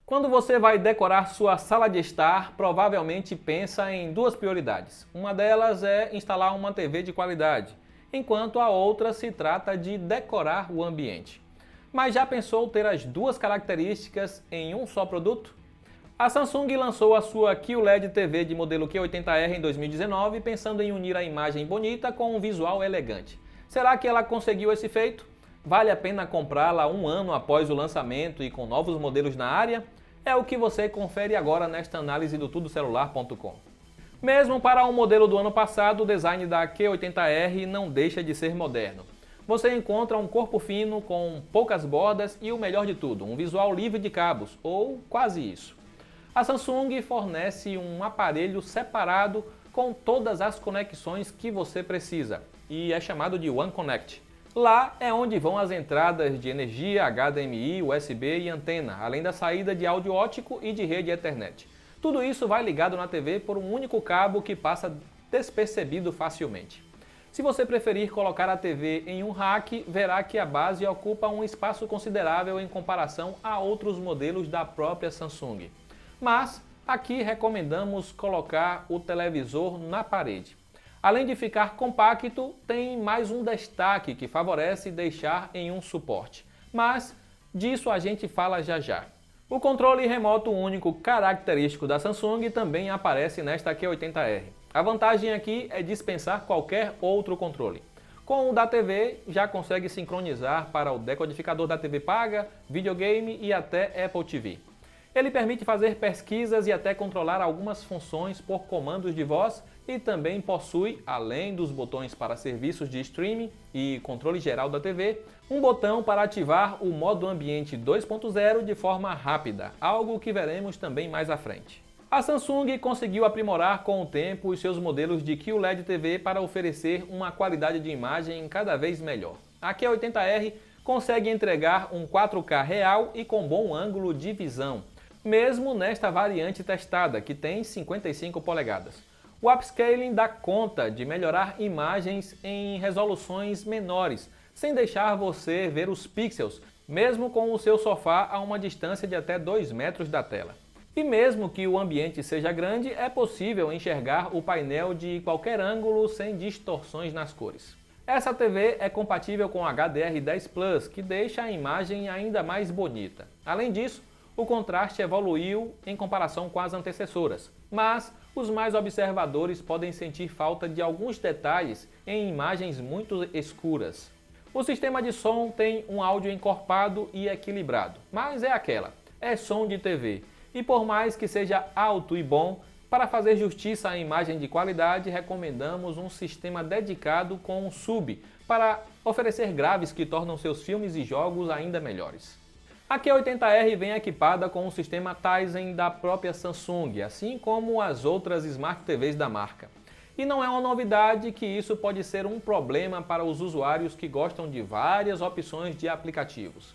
Quando você vai decorar sua sala de estar, provavelmente pensa em duas prioridades. Uma delas é instalar uma TV de qualidade, enquanto a outra se trata de decorar o ambiente. Mas já pensou ter as duas características em um só produto? A Samsung lançou a sua QLED TV de modelo Q80R em 2019, pensando em unir a imagem bonita com um visual elegante. Será que ela conseguiu esse feito? Vale a pena comprá-la um ano após o lançamento e com novos modelos na área? É o que você confere agora nesta análise do tudocelular.com. Mesmo para um modelo do ano passado, o design da Q80R não deixa de ser moderno. Você encontra um corpo fino com poucas bordas e o melhor de tudo, um visual livre de cabos, ou quase isso. A Samsung fornece um aparelho separado com todas as conexões que você precisa e é chamado de One Connect. Lá é onde vão as entradas de energia, HDMI, USB e antena, além da saída de áudio óptico e de rede Ethernet. Tudo isso vai ligado na TV por um único cabo que passa despercebido facilmente. Se você preferir colocar a TV em um rack, verá que a base ocupa um espaço considerável em comparação a outros modelos da própria Samsung. Mas aqui recomendamos colocar o televisor na parede. Além de ficar compacto, tem mais um destaque que favorece deixar em um suporte. Mas disso a gente fala já já. O controle remoto único característico da Samsung também aparece nesta Q80R. A vantagem aqui é dispensar qualquer outro controle. Com o da TV, já consegue sincronizar para o decodificador da TV paga, videogame e até Apple TV. Ele permite fazer pesquisas e até controlar algumas funções por comandos de voz e também possui, além dos botões para serviços de streaming e controle geral da TV, um botão para ativar o modo ambiente 2.0 de forma rápida, algo que veremos também mais à frente. A Samsung conseguiu aprimorar com o tempo os seus modelos de QLED TV para oferecer uma qualidade de imagem cada vez melhor. A Q80R consegue entregar um 4K real e com bom ângulo de visão, mesmo nesta variante testada, que tem 55 polegadas. O upscaling dá conta de melhorar imagens em resoluções menores, sem deixar você ver os pixels, mesmo com o seu sofá a uma distância de até 2 metros da tela. E mesmo que o ambiente seja grande, é possível enxergar o painel de qualquer ângulo sem distorções nas cores. Essa TV é compatível com HDR10 Plus, que deixa a imagem ainda mais bonita. Além disso, o contraste evoluiu em comparação com as antecessoras, mas os mais observadores podem sentir falta de alguns detalhes em imagens muito escuras. O sistema de som tem um áudio encorpado e equilibrado, mas é som de TV. E por mais que seja alto e bom, para fazer justiça à imagem de qualidade, recomendamos um sistema dedicado com um sub para oferecer graves que tornam seus filmes e jogos ainda melhores. A Q80R vem equipada com o sistema Tizen da própria Samsung, assim como as outras Smart TVs da marca. E não é uma novidade que isso pode ser um problema para os usuários que gostam de várias opções de aplicativos.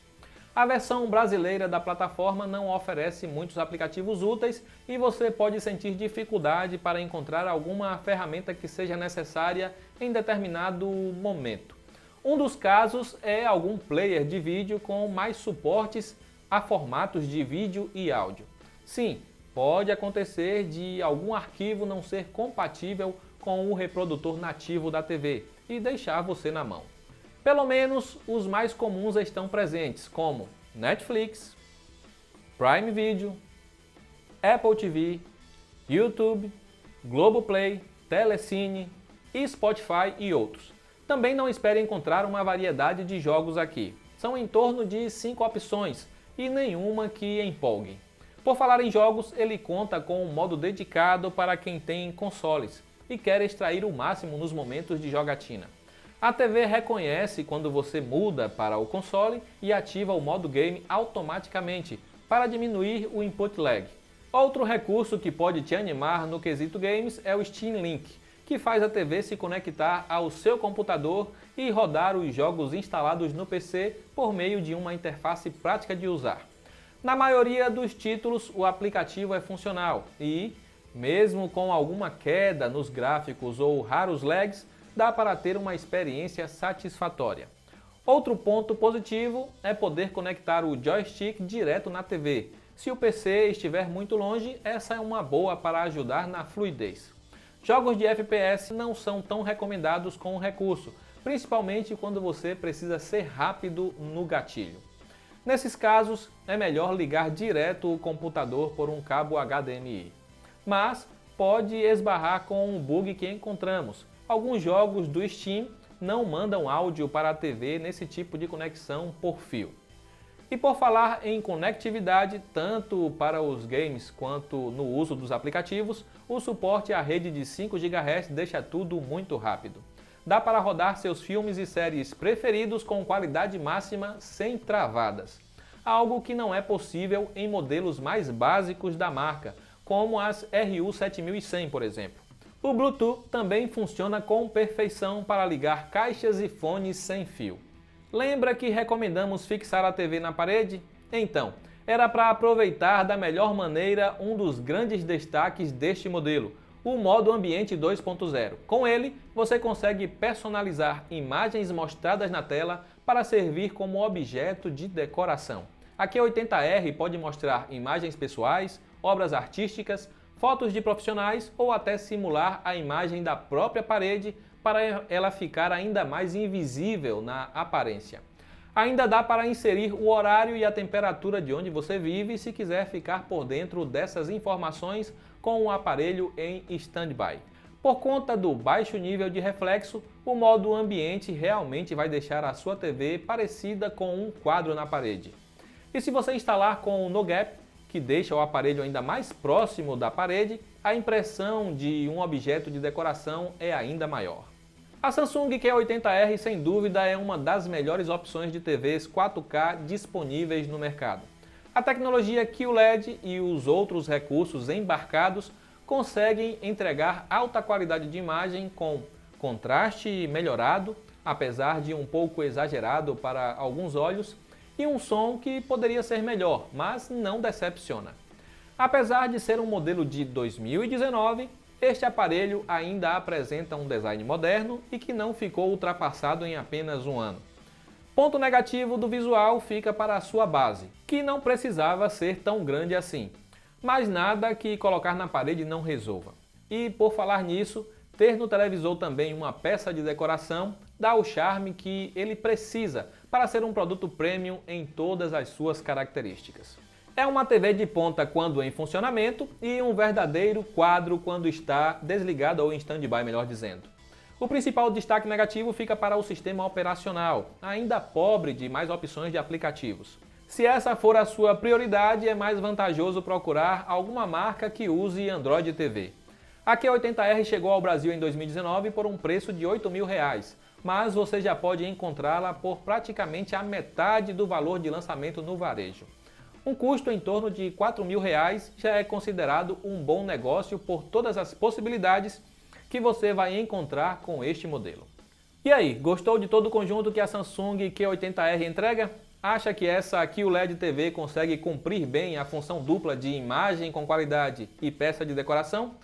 A versão brasileira da plataforma não oferece muitos aplicativos úteis e você pode sentir dificuldade para encontrar alguma ferramenta que seja necessária em determinado momento. Um dos casos é algum player de vídeo com mais suportes a formatos de vídeo e áudio. Sim, pode acontecer de algum arquivo não ser compatível com o reprodutor nativo da TV e deixar você na mão. Pelo menos os mais comuns estão presentes, como Netflix, Prime Video, Apple TV, YouTube, Globoplay, Telecine, Spotify e outros. Também não espere encontrar uma variedade de jogos aqui. São em torno de 5 opções e nenhuma que empolgue. Por falar em jogos, ele conta com um modo dedicado para quem tem consoles e quer extrair o máximo nos momentos de jogatina. A TV reconhece quando você muda para o console e ativa o modo game automaticamente para diminuir o input lag. Outro recurso que pode te animar no quesito games é o Steam Link, que faz a TV se conectar ao seu computador e rodar os jogos instalados no PC por meio de uma interface prática de usar. Na maioria dos títulos, o aplicativo é funcional e, mesmo com alguma queda nos gráficos ou raros lags, dá para ter uma experiência satisfatória. Outro ponto positivo é poder conectar o joystick direto na TV, Se o PC estiver muito longe, essa é uma boa para ajudar na fluidez. Jogos de FPS não são tão recomendados com o recurso, principalmente quando você precisa ser rápido no gatilho. Nesses casos, é melhor ligar direto o computador por um cabo HDMI. Mas pode esbarrar com um bug que encontramos. Alguns jogos do Steam não mandam áudio para a TV nesse tipo de conexão por fio. E por falar em conectividade, tanto para os games quanto no uso dos aplicativos, o suporte à rede de 5 GHz deixa tudo muito rápido. Dá para rodar seus filmes e séries preferidos com qualidade máxima sem travadas. Algo que não é possível em modelos mais básicos da marca, como as RU7100, por exemplo. O Bluetooth também funciona com perfeição para ligar caixas e fones sem fio. Lembra que recomendamos fixar a TV na parede? Então, era para aproveitar da melhor maneira um dos grandes destaques deste modelo, o modo ambiente 2.0. Com ele, você consegue personalizar imagens mostradas na tela para servir como objeto de decoração. A Q80R pode mostrar imagens pessoais, obras artísticas, fotos de profissionais ou até simular a imagem da própria parede para ela ficar ainda mais invisível na aparência. Ainda dá para inserir o horário e a temperatura de onde você vive se quiser ficar por dentro dessas informações com o aparelho em stand-by. Por conta do baixo nível de reflexo, o modo ambiente realmente vai deixar a sua TV parecida com um quadro na parede. E se você instalar com o No Gap, que deixa o aparelho ainda mais próximo da parede, a impressão de um objeto de decoração é ainda maior. A Samsung Q80R sem dúvida é uma das melhores opções de TVs 4K disponíveis no mercado. A tecnologia QLED e os outros recursos embarcados conseguem entregar alta qualidade de imagem com contraste melhorado, apesar de um pouco exagerado para alguns olhos, e um som que poderia ser melhor, mas não decepciona. Apesar de ser um modelo de 2019, este aparelho ainda apresenta um design moderno e que não ficou ultrapassado em apenas um ano. Ponto negativo do visual fica para a sua base, que não precisava ser tão grande assim, mas nada que colocar na parede não resolva. E por falar nisso, ter no televisor também uma peça de decoração dá o charme que ele precisa para ser um produto premium em todas as suas características. É uma TV de ponta quando em funcionamento e um verdadeiro quadro quando está desligada ou em stand-by, melhor dizendo. O principal destaque negativo fica para o sistema operacional, ainda pobre de mais opções de aplicativos. Se essa for a sua prioridade, é mais vantajoso procurar alguma marca que use Android TV. A Q80R chegou ao Brasil em 2019 por um preço de R$ 8.000, mas você já pode encontrá-la por praticamente a metade do valor de lançamento no varejo. Um custo em torno de R$ 4.000 já é considerado um bom negócio por todas as possibilidades que você vai encontrar com este modelo. E aí, gostou de todo o conjunto que a Samsung Q80R entrega? Acha que essa QLED TV consegue cumprir bem a função dupla de imagem com qualidade e peça de decoração?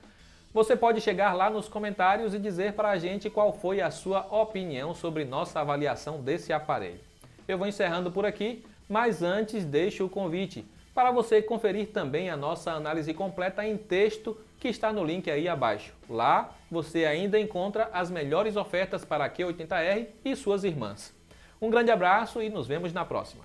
Você pode chegar lá nos comentários e dizer para a gente qual foi a sua opinião sobre nossa avaliação desse aparelho. Eu vou encerrando por aqui, mas antes deixo o convite para você conferir também a nossa análise completa em texto que está no link aí abaixo. Lá você ainda encontra as melhores ofertas para a Q80R e suas irmãs. Um grande abraço e nos vemos na próxima.